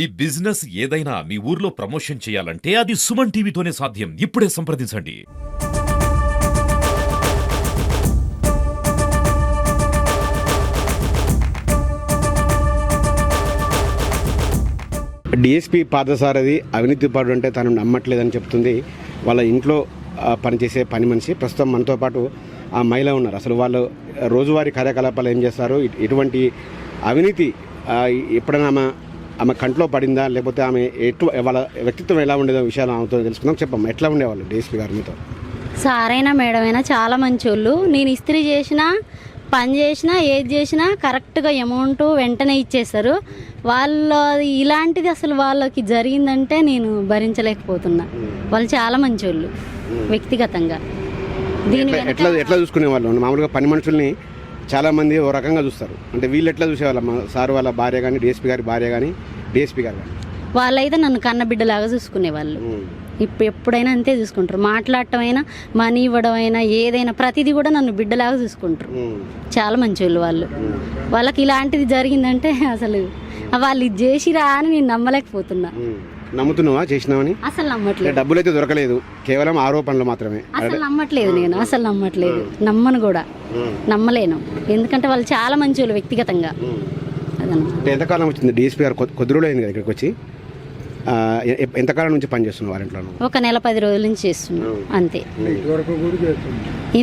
ఈ బిజినెస్ ఏదైనా మీ ఊర్లో ప్రమోషన్ చేయాలంటే అది సుమన్ టీవీతోనే సాధ్యం. ఇప్పుడే సంప్రదించండి. డిఎస్పీ పాదసారథి అవినీతి పరుడు అంటే తను నమ్మట్లేదని చెప్తుంది వాళ్ళ ఇంట్లో పనిచేసే పని మనిషి. ప్రస్తుతం మనతో పాటు ఆ మహిళ ఉన్నారు. అసలు వాళ్ళు రోజువారీ కార్యకలాపాలు ఏం చేస్తారు, ఇటువంటి అవినీతి ఎప్పుడైనా ఆమె కంట్లో పడిందా, లేకపోతే ఆమె వాళ్ళ వ్యక్తిత్వం ఎలా ఉండేదో విషయాలు ఆమెతో తెలుసుకుందాం. చెప్పమ్మా, ఎట్లా ఉండేవాళ్ళు డిఎస్పీ గారు మీతో? సారైనా మేడం అయినా చాలా మంచి వాళ్ళు. నేను ఇస్త్రీ చేసినా, పని చేసినా, ఏది చేసినా కరెక్ట్గా అమౌంట్ వెంటనే ఇచ్చేస్తారు. ఇలాంటిది అసలు వాళ్ళకి జరిగిందంటే నేను భరించలేకపోతున్నా. వాళ్ళు చాలా మంచి వాళ్ళు వ్యక్తిగతంగా. ఎట్లా చూసుకునే వాళ్ళు? మామూలుగా పని మనుషుల్ని చాలామంది ఓ రకంగా చూస్తారు. అంటే వీళ్ళు ఎట్లా చూసేవాళ్ళ? సార్ వాళ్ళ భార్య కానీ, డిఎస్పీ గారి భార్య కానీ, డిఎస్పీ గారు కానీ వాళ్ళైతే నన్ను కన్నబిడ్డలాగా చూసుకునేవాళ్ళు. ఎప్పుడైనా అంతే చూసుకుంటారు. మాట్లాడటం అయినా, మనీ ఇవ్వడం అయినా, ఏదైనా ప్రతిదీ కూడా నన్ను బిడ్డలాగా చూసుకుంటారు. చాలా మంచి వాళ్ళు. వాళ్ళకి ఇలాంటిది జరిగిందంటే అసలు వాళ్ళు ఇది చేసిరా అని నేను నమ్మలేకపోతున్నా. నమ్ముతున్నావా చేసినావని? అసలు నమ్మట్లేదు. డబ్బులు అయితే దొరకలేదు, కేవలం ఆరోపణలు మాత్రమే. అసలు నమ్మట్లేదు, నేను అసలు నమ్మట్లేదు. నమ్మను కూడా, నమ్మలేను. ఎందుకంటే వాళ్ళు చాలా మంచి వాళ్ళు వ్యక్తిగతంగా. అదన్నమాట. ఎంతకాలం వచ్చింది డిఎస్పీ గారు? కొద్ది రోజులు అయింది కదా ఇక్కడికి వచ్చి. ఎంతకాలం నుంచి పనిచేస్తున్నారు వారింట్లో? ఒక నెల 10 రోజుల నుంచి చేస్తున్నా అంతే.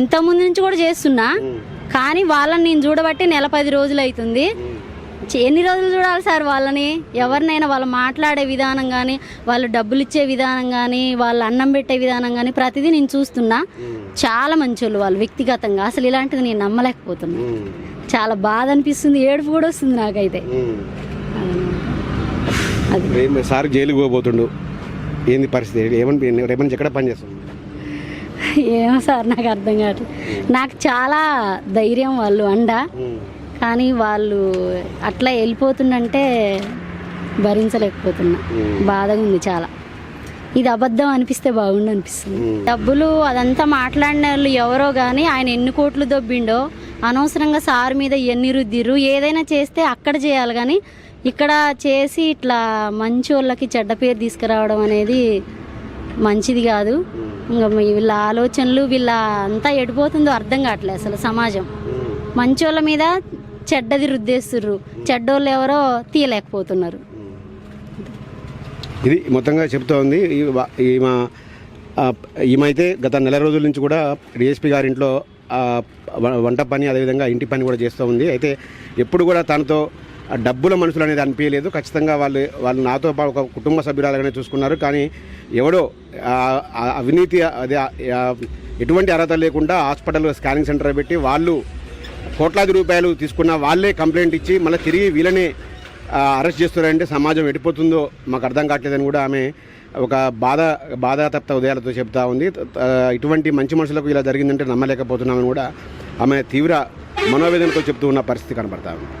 ఇంతకుముందు నుంచి కూడా చేస్తున్నా, కానీ వాళ్ళని నేను చూడబట్టి నెల 10 రోజులు అవుతుంది. ఎన్ని రోజులు చూడాలి సార్ వాళ్ళని? ఎవరినైనా వాళ్ళు మాట్లాడే విధానం కానీ, వాళ్ళు డబ్బులు ఇచ్చే విధానం కానీ, వాళ్ళు అన్నం పెట్టే విధానం కానీ ప్రతిదీ నేను చూస్తున్నా. చాలా మంచి వాళ్ళు వ్యక్తిగతంగా. అసలు ఇలాంటిది నేను నమ్మలేకపోతున్నా. చాలా బాధ అనిపిస్తుంది, ఏడుపు కూడా వస్తుంది నాకైతే. అది సార్ జైలుకి పోబోతుండు, ఏంది పరిస్థితి? ఏమని ఎక్కడ పని చేస్తుంది? ఏమో సార్, నాకు అర్థం కావట్లేదు. నాకు చాలా ధైర్యం వాళ్ళు అండ, కానీ వాళ్ళు అట్లా వెళ్ళిపోతుందంటే భరించలేకపోతున్నా. బాధగా ఉంది చాలా. ఇది అబద్ధం అనిపిస్తే బాగుండు అనిపిస్తుంది. డబ్బులు అదంతా మాట్లాడిన వాళ్ళు ఎవరో కానీ ఆయన ఎన్ని కోట్లు దొబ్బిండో, అనవసరంగా సార్ మీద ఎన్ని రుద్దిర్రు. ఏదైనా చేస్తే అక్కడ చేయాలి, కానీ ఇక్కడ చేసి ఇట్లా మంచి వాళ్ళకి చెడ్డ పేరు తీసుకురావడం అనేది మంచిది కాదు. ఇంకా వీళ్ళ ఆలోచనలు వీళ్ళ అంతా ఎడిపోతుందో అర్థం కావట్లేదు అసలు. సమాజం మంచి వాళ్ళ మీద చెడ్డది రుద్దేస్తుర్రు, చెడ్డోళ్ళు ఎవరో తీయలేకపోతున్నారు. ఇది మొత్తంగా చెప్తా ఉంది. ఈమైతే గత నెల రోజుల నుంచి కూడా డిఎస్పీ గారి ఇంట్లో వంట పని, అదేవిధంగా ఇంటి పని కూడా చేస్తూ ఉంది. అయితే ఎప్పుడు కూడా తనతో డబ్బుల మనుషులు అనేది అనిపించలేదు. ఖచ్చితంగా వాళ్ళు నాతో పాటు ఒక కుటుంబ సభ్యురాలుగానే చూసుకున్నారు. కానీ ఎవడో అవినీతి, అదే ఎటువంటి అర్హత లేకుండా హాస్పిటల్ స్కానింగ్ సెంటర్ పెట్టి వాళ్ళు కోట్లాది రూపాయలు తీసుకున్న వాళ్ళే కంప్లైంట్ ఇచ్చి మళ్ళీ తిరిగి వీళ్ళనే అరెస్ట్ చేస్తున్నారంటే సమాజం ఎడిపోతుందో మాకు అర్థం కావట్లేదని కూడా ఆమె ఒక బాధాతప్త ఉదయాలతో చెప్తా ఉంది. ఇటువంటి మంచి మనుషులకు ఇలా జరిగిందంటే నమ్మలేకపోతున్నామని కూడా ఆమె తీవ్ర మనోవేదనతో చెప్తూ ఉన్న పరిస్థితి కనబడతా ఉంది.